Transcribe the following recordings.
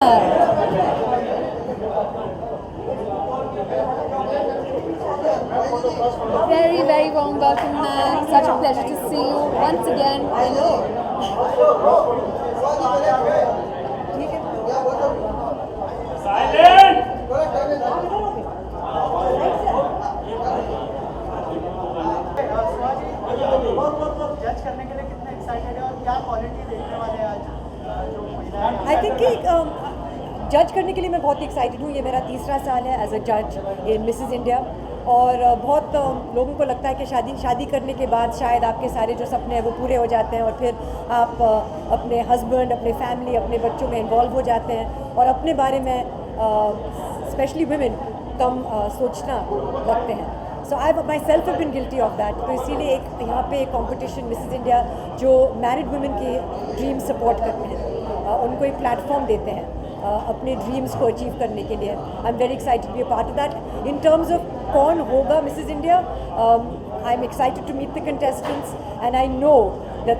Very, very warm welcome, man. Such a pleasure to see you once again. I know. जज करने के लिए कितने एक्साइटेड है और क्या क्वालिटी देखने वाले हैं आज जो महिलाएं आई थिंक कि जज करने के लिए मैं बहुत एक्साइटेड हूँ। ये मेरा तीसरा साल है एज अ जज इन मिसेस इंडिया और बहुत लोगों को लगता है कि शादी करने के बाद शायद आपके सारे जो सपने हैं वो पूरे हो जाते हैं और फिर आप अपने हस्बैंड, अपने फैमिली, अपने बच्चों में इन्वॉल्व हो जाते हैं और अपने बारे में स्पेशली वुमेन कम सोचना लगते हैं। So I myself have been guilty of that. तो इसीलिए एक यहाँ पे एक कॉम्पिटिशन मिसेस इंडिया जो मैरिड वुमेन की ड्रीम सपोर्ट करते हैं, उनको एक प्लेटफॉर्म देते हैं अपने ड्रीम्स को अचीव करने के लिए। I am very excited be a part of that. In terms of कौन होगा Mrs India, I am excited to meet the contestants and I know that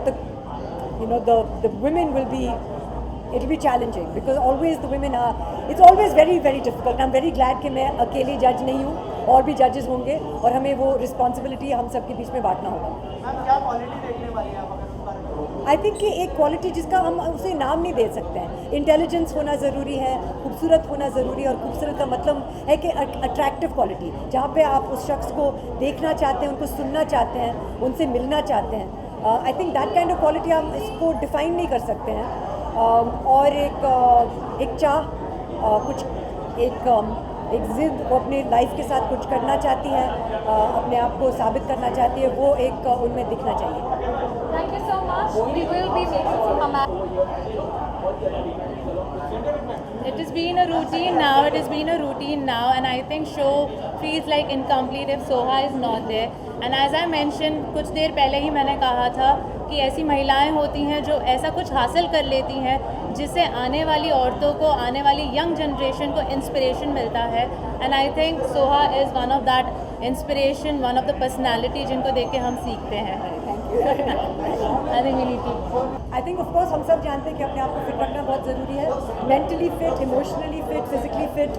the women will be, it will be challenging because always the women are, it's always very very difficult. I'm very glad कि मैं अकेली जज नहीं हूँ, और भी जजेस होंगे और हमें वो रिस्पॉन्सिबिलिटी हम सबके बीच में बांटना होगा। मैम क्या क्वालिटी देखने वाली है आप अगर उस बारे में बताओ? आई थिंक कि एक क्वालिटी जिसका हम उसे नाम नहीं दे सकते हैं। इंटेलिजेंस होना ज़रूरी है, खूबसूरत होना ज़रूरी है और खूबसूरत का मतलब है कि अट्रैक्टिव क्वालिटी, जहाँ पे आप उस शख्स को देखना चाहते हैं, उनको सुनना चाहते हैं, उनसे मिलना चाहते हैं। I think that kind of quality हम इसको डिफ़ाइन नहीं कर सकते हैं। और एक चाह, कुछ एक ज़िद, वो अपनी लाइफ के साथ कुछ करना चाहती है, अपने आप को साबित करना चाहती है, वो एक उनमें दिखना चाहिए। Thank you so much. We will be making some. It has been a routine now. It has been a routine now, and I think show feels like incomplete if Soha is not there. And as I mentioned, कुछ देर पहले ही मैंने कहा था कि ऐसी महिलाएं होती हैं जो ऐसा कुछ हासिल कर लेती हैं जिससे आने वाली औरतों को, आने वाली यंग जनरेशन को इंस्पिरेशन मिलता है। And I think Soha is one of that inspiration, one of the personality जिनको देख के हम सीखते हैं। I think we need to, I think of course हम सब जानते हैं कि अपने आप को फिट रखना बहुत ज़रूरी है। Mentally fit, emotionally fit, physically fit,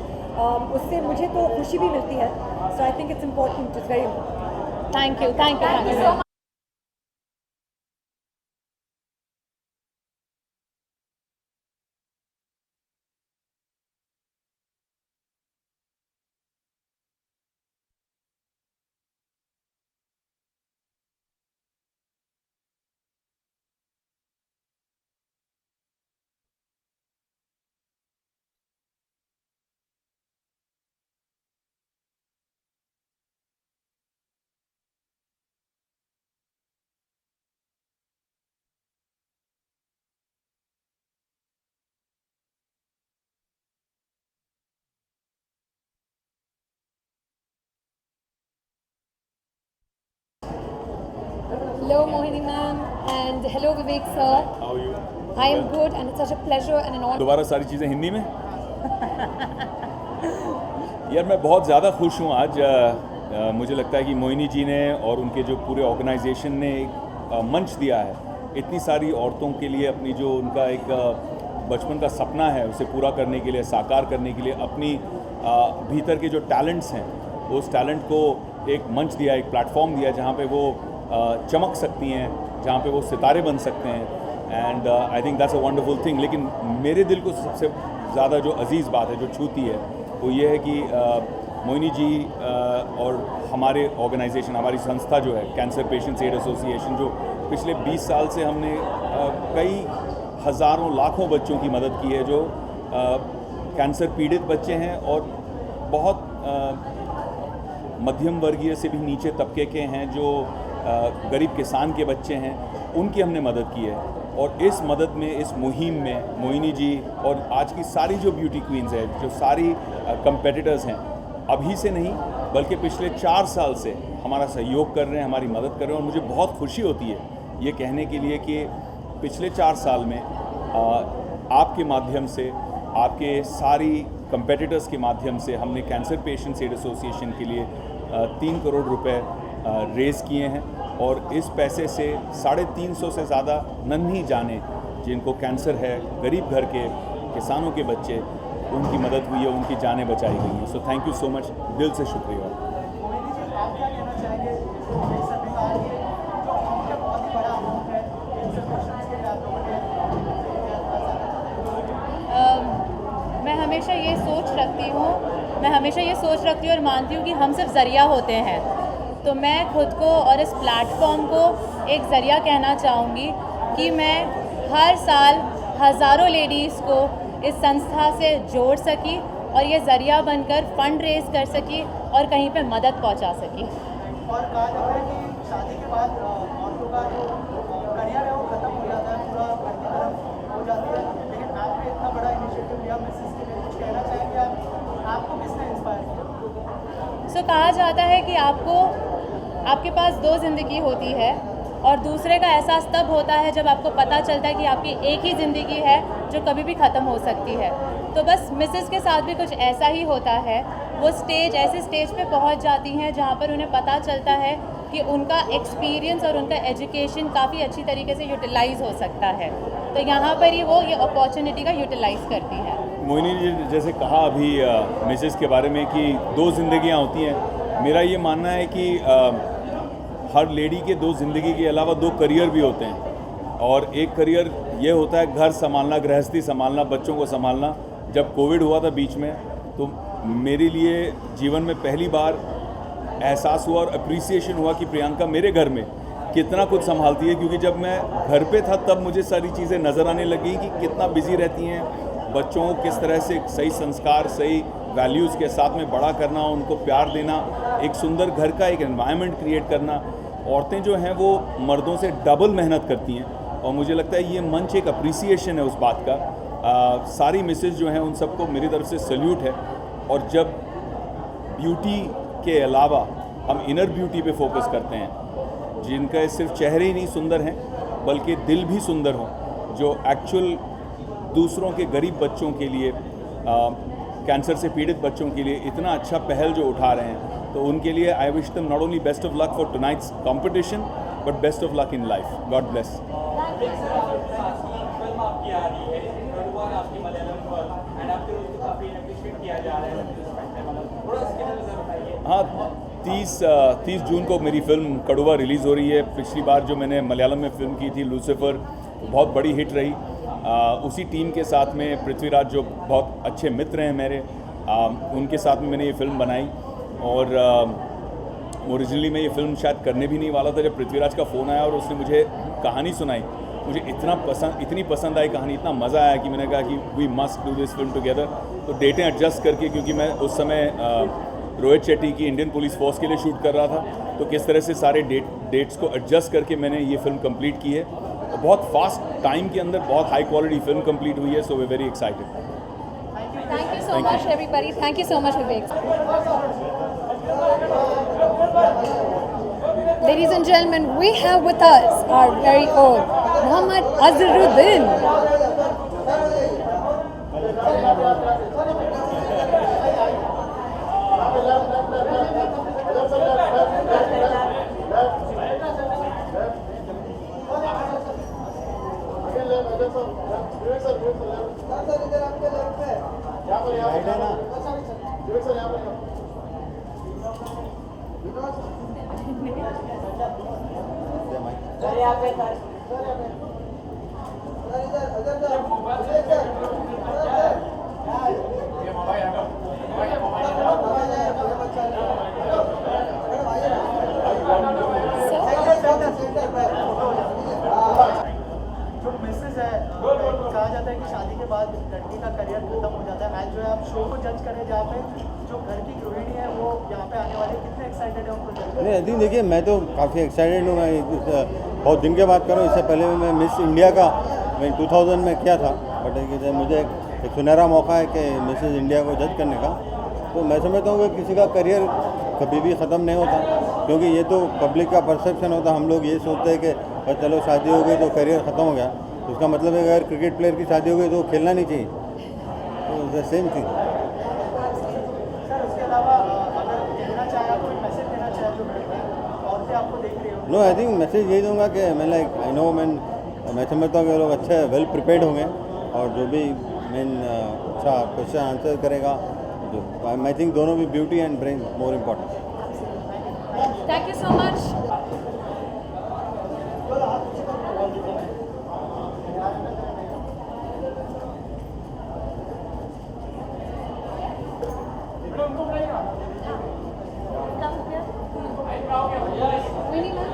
उससे मुझे तो खुशी भी मिलती है। So I think it's important, it's very important. Thank you, thank you, thank you so much. Hello, Mohini ma'am, and hello, Vivek sir. How are you? I am good, and it's such a pleasure and an honor. दोबारा सारी चीज़ें हिंदी में। यार मैं बहुत ज़्यादा खुश हूँ आज। मुझे लगता है कि मोहिनी जी ने और उनके जो पूरे ऑर्गेनाइजेशन ने एक मंच दिया है इतनी सारी औरतों के लिए, अपनी जो उनका एक बचपन का सपना है उसे पूरा करने के लिए, साकार करने के लिए, अपनी भीतर के जो टैलेंट्स हैं उस टैलेंट को एक मंच दिया, एक प्लेटफॉर्म दिया जहाँ पे वो चमक सकती हैं, जहाँ पे वो सितारे बन सकते हैं। And I think that's a wonderful thing. लेकिन मेरे दिल को सबसे ज़्यादा जो अजीज़ बात है, जो छूती है, वो ये है कि मोहिनी जी और हमारे ऑर्गेनाइजेशन, हमारी संस्था जो है कैंसर पेशेंट्स एड एसोसिएशन, जो पिछले 20 साल से हमने कई हज़ारों लाखों बच्चों की मदद की है जो कैंसर पीड़ित बच्चे हैं और बहुत मध्यम वर्गीय से भी नीचे तबके के हैं, जो गरीब किसान के बच्चे हैं, उनकी हमने मदद की है। और इस मदद में, इस मुहिम में मोहिनी जी और आज की सारी जो ब्यूटी क्वीन्स हैं, जो सारी कंपेटिटर्स हैं, अभी से नहीं बल्कि पिछले 4 साल से हमारा सहयोग कर रहे हैं, हमारी मदद कर रहे हैं। और मुझे बहुत खुशी होती है ये कहने के लिए कि पिछले 4 साल में आपके माध्यम से, आपके सारी कंपेटिटर्स के माध्यम से हमने कैंसर पेशेंट्स एड एसोसिएशन के लिए 3 करोड़ रुपए रेज़ किए हैं। और इस पैसे से 350 से ज़्यादा नन्ही जाने जिनको कैंसर है, गरीब घर के किसानों के बच्चे, उनकी मदद हुई है, उनकी जानें बचाई गई हैं। So thank you so much, दिल से शुक्रिया। मोहिनी जी, आप क्या कहना चाहेंगे? जैसे सर ने कहा कि जो अमाउंट है बहुत ही बड़ा अमाउंट है, इन सब्सक्रिप्शंस के लिए आप लोगों ने मैं हमेशा ये सोच रखती हूँ और मानती हूँ कि हम सिर्फ ज़रिया होते हैं। तो मैं खुद को और इस प्लेटफॉर्म को एक ज़रिया कहना चाहूँगी कि मैं हर साल हज़ारों लेडीज़ को इस संस्था से जोड़ सकी और ये ज़रिया बनकर फंड रेज़ कर सकी और कहीं पे मदद पहुँचा सकी। और कहा जाता है कि शादी के बाद औरतों का जो करियर है वो खत्म हो जाता है, पूरा घर की तरफ हो जाती है, लेकिन आपने इतना बड़ा इनिशिएटिव लिया मिसेस के लिए, कुछ कहना चाहेंगे आपको किसने इंस्पायर किया? सो कहा जाता है कि आपके पास दो ज़िंदगी होती है और दूसरे का एहसास तब होता है जब आपको पता चलता है कि आपकी एक ही ज़िंदगी है जो कभी भी ख़त्म हो सकती है। तो बस मिसेस के साथ भी कुछ ऐसा ही होता है। वो ऐसे स्टेज पे पहुंच जाती हैं जहां पर उन्हें पता चलता है कि उनका एक्सपीरियंस और उनका एजुकेशन काफ़ी अच्छी तरीके से यूटिलाइज़ हो सकता है। तो यहाँ पर ही वो ये अपॉर्चुनिटी का यूटिलाइज़ करती है। मोहिनी जी जैसे कहा अभी मिसेस के बारे में कि दो ज़िंदगियाँ होती हैं, मेरा ये मानना है कि हर लेडी के दो ज़िंदगी के अलावा दो करियर भी होते हैं। और एक करियर ये होता है घर संभालना, गृहस्थी संभालना, बच्चों को संभालना। जब कोविड हुआ था बीच में, तो मेरे लिए जीवन में पहली बार एहसास हुआ और अप्रिसिएशन हुआ कि प्रियंका मेरे घर में कितना कुछ संभालती है। क्योंकि जब मैं घर पे था तब मुझे सारी चीज़ें नज़र आने लगी कि कितना बिजी रहती हैं, बच्चों को किस तरह से सही संस्कार, सही वैल्यूज़ के साथ में बड़ा करना, उनको प्यार देना, एक सुंदर घर का एक एनवायरनमेंट क्रिएट करना। औरतें जो हैं वो मर्दों से डबल मेहनत करती हैं और मुझे लगता है ये मंच एक अप्रिसिएशन है उस बात का। सारी मिसेस जो हैं उन सबको मेरी तरफ से सल्यूट है। और जब ब्यूटी के अलावा हम इनर ब्यूटी पे फोकस करते हैं, जिनका सिर्फ चेहरे ही नहीं सुंदर हैं बल्कि दिल भी सुंदर हों, जो एक्चुअल दूसरों के गरीब बच्चों के लिए, कैंसर से पीड़ित बच्चों के लिए इतना अच्छा पहल जो उठा रहे हैं, तो उनके लिए I wish them not only best of luck for tonight's competition but best of luck in life. God bless. हाँ, 30 जून को मेरी फिल्म कड़वा रिलीज़ हो रही है। पिछली बार जो मैंने मलयालम में फ़िल्म की थी लूसीफर, बहुत बड़ी हिट रही। उसी टीम के साथ में पृथ्वीराज जो बहुत अच्छे मित्र हैं मेरे, उनके साथ में मैंने ये फ़िल्म बनाई। और ओरिजिनली मैं ये फ़िल्म शायद करने भी नहीं वाला था जब पृथ्वीराज का फ़ोन आया और उसने मुझे कहानी सुनाई। मुझे इतनी पसंद आई कहानी, इतना मज़ा आया कि मैंने कहा कि we must do this film together. तो डेटें एडजस्ट करके, क्योंकि मैं उस समय रोहित शेट्टी की इंडियन पुलिस फोर्स के लिए शूट कर रहा था, तो किस तरह से सारे डेट्स को एडजस्ट करके मैंने ये फिल्म कंप्लीट की है। और बहुत फास्ट टाइम के अंदर बहुत हाई क्वालिटी फिल्म कंप्लीट हुई है। So we very excited. Thank you so much, everybody. Thank you so much, Vivek. Ladies and gentlemen, we have with us our very own Muhammad Azharuddin. जो Mrs है, कहा जाता है कि शादी के बाद लड़की का करियर खत्म हो जाता है। आज जो है आप शो को जज करें जहाँ पे जो घर की गृहिणी है वो यहाँ पे आने वाले, कितने एक्साइटेड है उनको जज? नहीं अभी देखिए, मैं तो काफ़ी एक्साइटेड हूँ। मैं बहुत दिन के बात करूँ, इससे पहले मैं मिस इंडिया का मैं 2000 में किया था, बट मुझे एक सुनहरा मौका है कि मिसेस इंडिया को जज करने का। तो मैं समझता हूँ कि किसी का करियर कभी भी ख़त्म नहीं होता, क्योंकि ये तो पब्लिक का परसेप्शन होता। हम लोग ये सोचते हैं कि बस चलो शादी हो गई तो करियर ख़त्म हो गया, तो उसका मतलब है कि अगर क्रिकेट प्लेयर की शादी हो गई तो खेलना नहीं चाहिए। तो द सेम थिंग। सर उसके अलावा अगर कहना चाहे, आप कोई मैसेज देना चाहे जो औरतें आपको देख रही हो? नो, आई थिंक मैसेज यही दूंगा कि मैं लाइक आई नो मैं समझता हूँ कि लोग अच्छे वेल प्रिपेयर्ड होंगे और जो भी मेन अच्छा क्वेश्चन आंसर करेगा। जो आई थिंक दोनों भी beauty and brain more important. Thank you so much. Moini ma'am.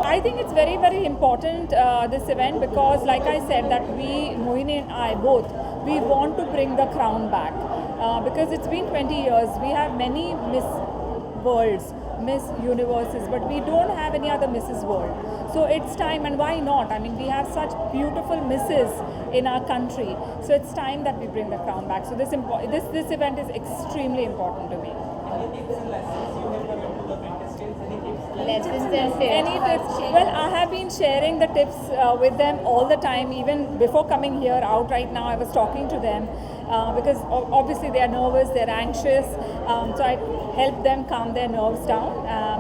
I think it's very, very important this event because, like I said, that we, Mohini and I both, we want to bring the crown back because it's been 20 years. We have many Miss Worlds, Miss Universes, but we don't have any other Mrs. World. So it's time, and why not? I mean, we have such beautiful misses in our country. So it's time that we bring the crown back. So this event is extremely important to me. Lessons and tips. Any tips? Well, I have been sharing the tips with them all the time. Even before coming here out right now, I was talking to them because obviously they are nervous, they're anxious. So I help them calm their nerves down.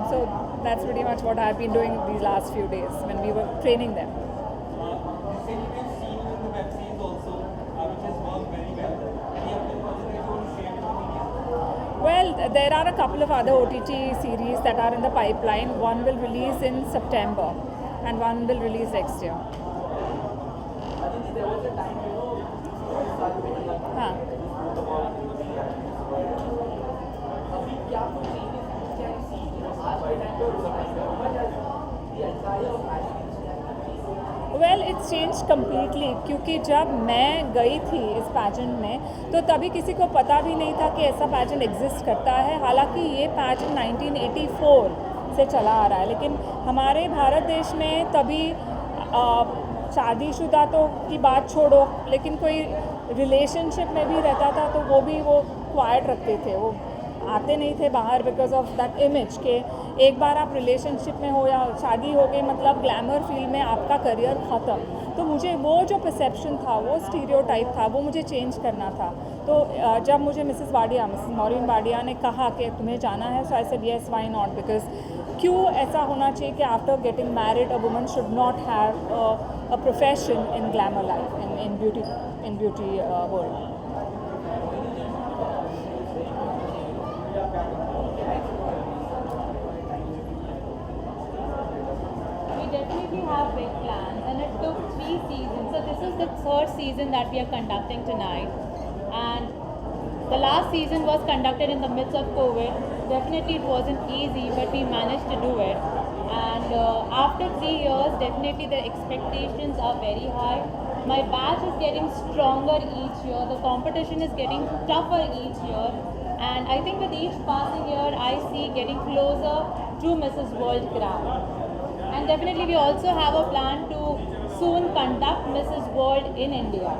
So that's pretty much what I've been doing these last few days when we were training them. Well, there are a couple of other OTT series that are in the pipeline. One will release in September and one will release next year. Huh. Well it's change completely क्योंकि जब मैं गई थी इस pageant में तो तभी किसी को पता भी नहीं था कि ऐसा पैजेंट एग्जिस्ट करता है। हालांकि ये पैजेंट 1984 से चला आ रहा है, लेकिन हमारे भारत देश में तभी शादीशुदा तो की बात छोड़ो, लेकिन कोई रिलेशनशिप में भी रहता था तो वो भी वो क्वाइट रखते थे, वो आते नहीं थे बाहर बिकॉज ऑफ दैट इमेज के एक बार आप रिलेशनशिप में हो या शादी हो गई मतलब ग्लैमर फील्ड में आपका करियर ख़त्म। तो मुझे वो जो परसेप्शन था, वो स्टीरियोटाइप था, वो मुझे चेंज करना था। तो जब मुझे मिसेस मॉरिन वाडिया ने कहा कि तुम्हें जाना है, so I said yes, why not, because क्यों ऐसा होना चाहिए कि after getting married a woman should not have a profession in glamour life, in beauty world. Definitely have big plans, and it took 3 seasons. So this is the 3rd season that we are conducting tonight, and the last season was conducted in the midst of COVID. Definitely it wasn't easy, but we managed to do it. And after 3 years, definitely the expectations are very high. My batch is getting stronger each year. The competition is getting tougher each year, and I think with each passing year, I see getting closer to Mrs. World crown. And definitely we also have a plan to soon conduct Mrs. World in India.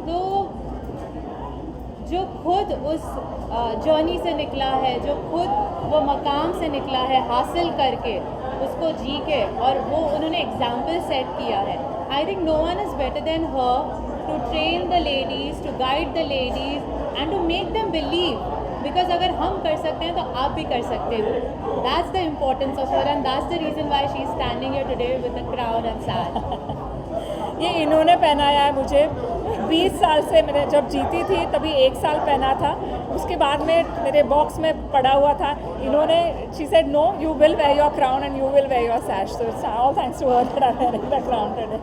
तो जो खुद उस journey से निकला है, जो खुद वो मकाम से निकला है हासिल करके, उसको जी के, और वो उन्होंने एग्जाम्पल सेट किया है। I think no one is better than her to train the ladies, to guide the ladies and to make them believe. Because अगर हम कर सकते हैं तो आप भी कर सकते हो। That's the importance of her, and that's the reason why she is standing here today with the crown and sash. ये इन्होंने पहनाया है मुझे 20 साल से। मैंने जब जीती थी तभी 1 साल पहना था, उसके बाद में मेरे बॉक्स में पड़ा हुआ था। इन्होंने she said no, you will wear your crown and you will wear your sash, so it's all thanks to her that I am wearing the crown today.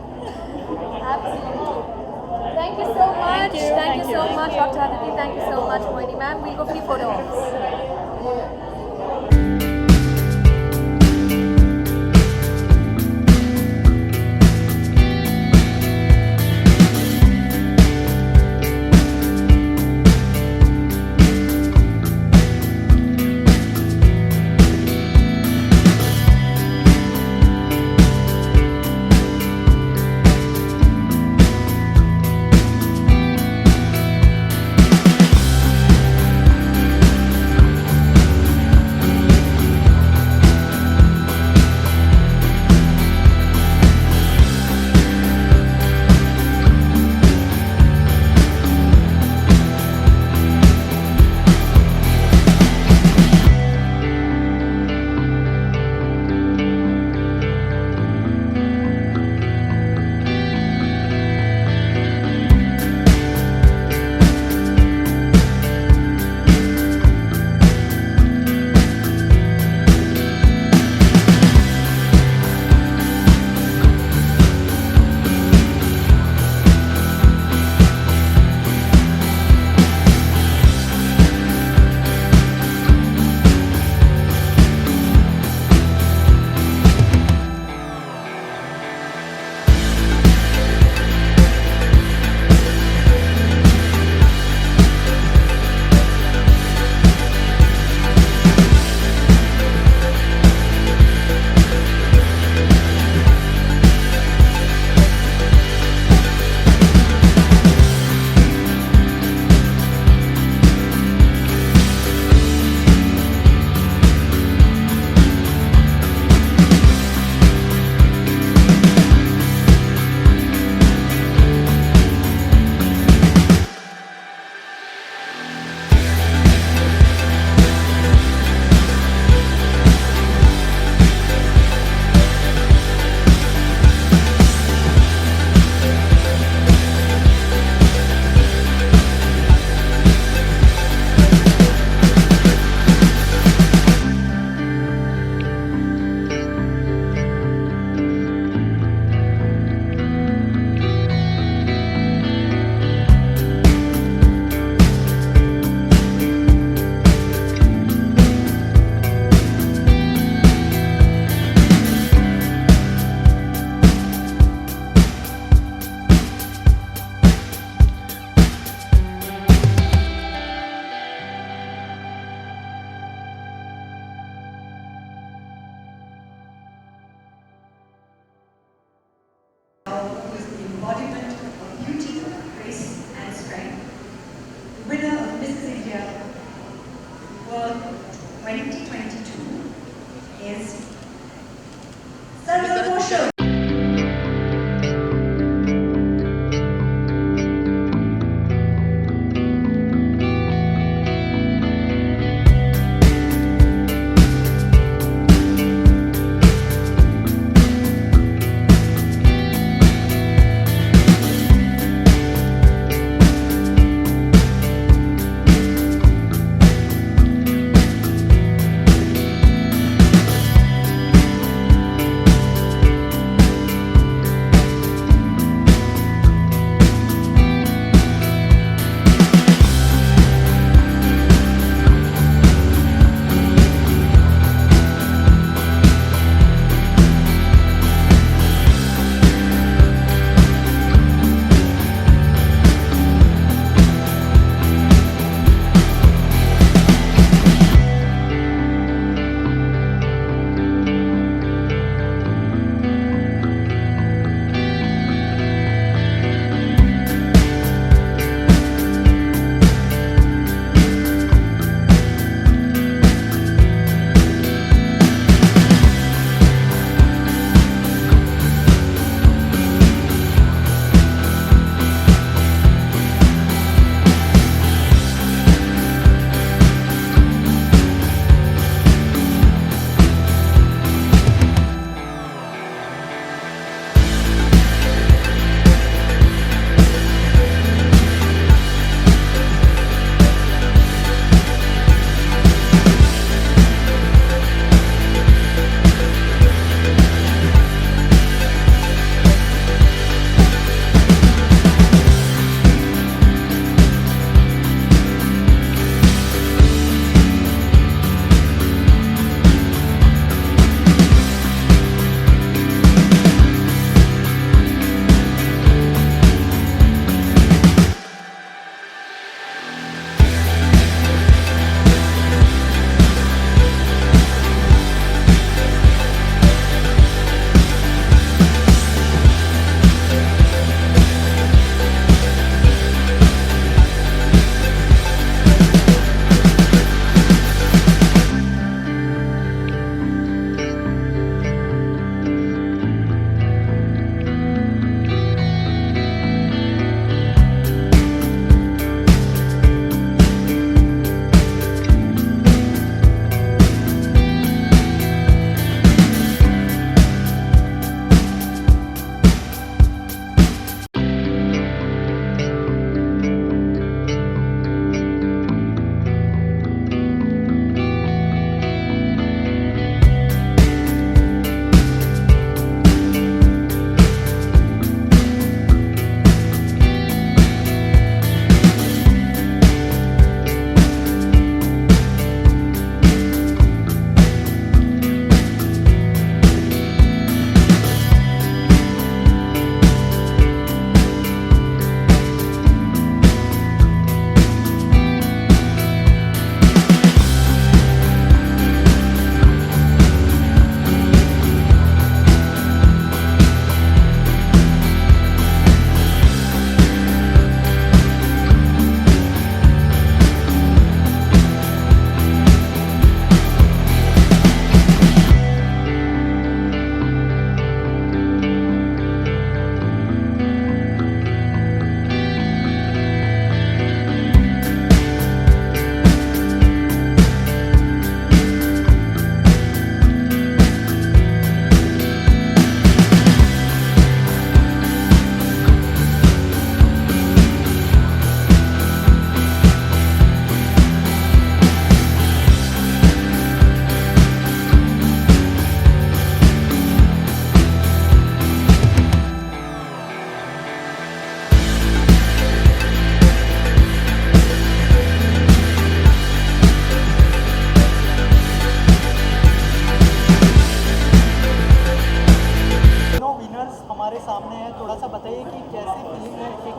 Thank you so much. Thank you so so much, Dr. Aditi. Thank you so much, Moini ma'am. We'll go for the photo ops. World 2022 is Sarva Kosha.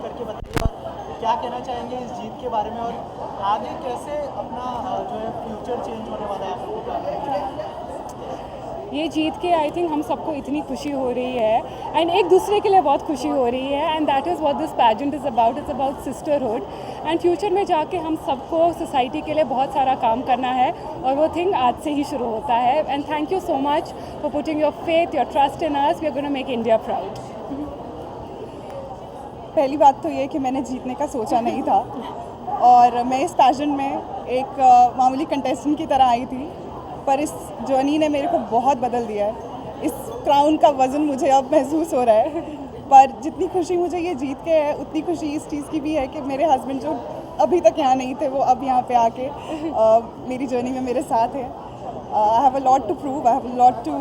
क्या कहना चाहेंगे इस जीत के बारे में और आगे कैसे अपना जो है फ्यूचर चेंज होने वाला है आप लोगों का? ये जीत के आई थिंक हम सबको इतनी खुशी हो रही है एंड एक दूसरे के लिए बहुत खुशी हो रही है and that is what this pageant is about. It's about sisterhood and future में जाके हम सबको सोसाइटी के लिए बहुत सारा काम करना है और वो थिंग आज से ही शुरू होता है. And thank you so much for putting your faith, your trust in us. We are gonna make India proud. पहली बात तो ये कि मैंने जीतने का सोचा नहीं था और मैं इस पैजन में एक मामूली कंटेस्टेंट की तरह आई थी, पर इस जर्नी ने मेरे को बहुत बदल दिया है. इस क्राउन का वज़न मुझे अब महसूस हो रहा है, पर जितनी खुशी मुझे ये जीत के है उतनी खुशी इस चीज़ की भी है कि मेरे हस्बैंड जो अभी तक यहाँ नहीं थे वो अब यहाँ पे आके मेरी जर्नी में मेरे साथ हैं. I have a lot to prove, I have a lot to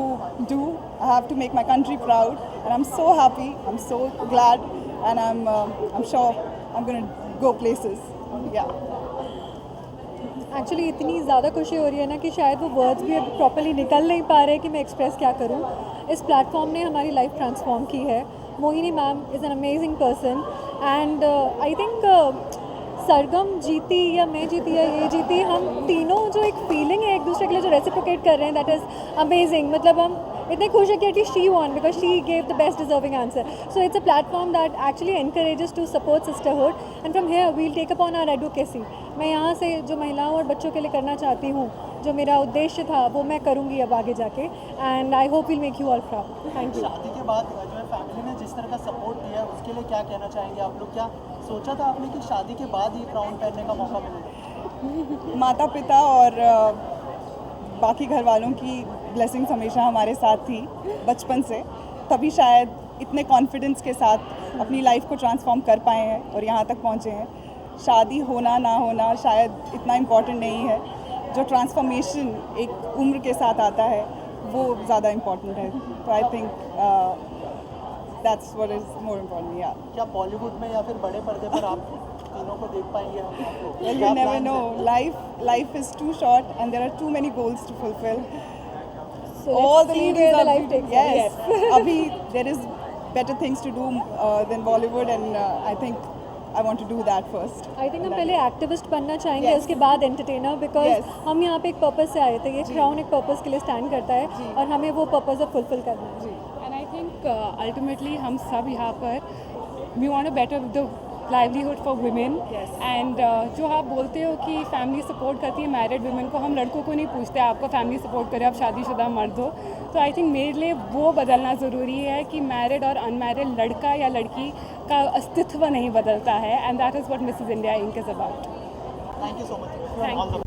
do, I have to make my country proud and I'm so happy, I'm so glad and I'm sure I'm going to go places. Yeah. Actually इतनी ज़्यादा खुशी हो रही है ना कि शायद वो वर्ड्स भी अब प्रॉपर्ली निकल नहीं पा रहे कि मैं एक्सप्रेस क्या करूँ. इस प्लेटफॉर्म ने हमारी लाइफ ट्रांसफॉर्म की है. Mohini ma'am is an amazing person and I think Sargam जीती या मैं जीती या ये जीती, हम तीनों जो एक फीलिंग है एक दूसरे के लिए जो रेसिप्रोकेट कर रहे हैं, दैट इज़ अमेजिंग. मतलब हम इतने खुश है कि at least she won because she gave the best deserving answer. So it's a platform that actually encourages to support sisterhood and from here we'll take upon our advocacy. मैं यहाँ से जो महिलाओं और बच्चों के लिए करना चाहती हूँ, जो मेरा उद्देश्य था, वो मैं करूँगी अब आगे जाके and I hope will make you all proud. Thank you. शादी के बाद जो है फैमिली ने जिस तरह का सपोर्ट दिया है उसके लिए क्या कहना चाहेंगे आप लोग? क्या सोचा था आपने कि शादी के बाद ही क्राउन पहनने का मौका मिलेगा? माता पिता और बाकी घर वालों की ब्लेसिंग्स हमेशा हमारे साथ थी बचपन से, तभी शायद इतने कॉन्फिडेंस के साथ अपनी लाइफ को ट्रांसफॉर्म कर पाए हैं और यहाँ तक पहुँचे हैं. शादी होना ना होना शायद इतना इम्पॉर्टेंट नहीं है, जो ट्रांसफॉर्मेशन एक उम्र के साथ आता है वो ज़्यादा इम्पॉर्टेंट है. तो I think that's what is more important. या क्या बॉलीवुड में या फिर बड़े पर्दे पर आप तीनों को देख पाएंगे हम आपको? Well, क्या you never plans know. हैं? Life is too short, and there are too many goals to fulfill. So All let's the see ladies where the are life takes us. yes. Abhi there is better things to do than Bollywood, and I think I want to do that first. I think हम पहले activist बनना चाहेंगे, Yes. उसके बाद entertainer, because Yes. हम यहाँ पे एक पर्पस से आए थे. ये क्राउन एक पर्पस के लिए स्टैंड करता है और हमें वो पर्पस अब फुलफिल करना है. एंड आई थिंक अल्टीमेटली हम सब यहाँ पर we want to better the livelihood for women. And जो आप बोलते हो कि फैमिली सपोर्ट करती है मैरिड वुमेन को, हम लड़कों को नहीं पूछते आपको फैमिली सपोर्ट करे, आप शादीशुदा मर्द हो. तो आई थिंक मेरे लिए वो बदलना ज़रूरी है कि मैरिड और अनमैरिड लड़का या लड़की का अस्तित्व नहीं बदलता है. And that is what Mrs India Inc is about. Thank you so much. Thank All the you. best.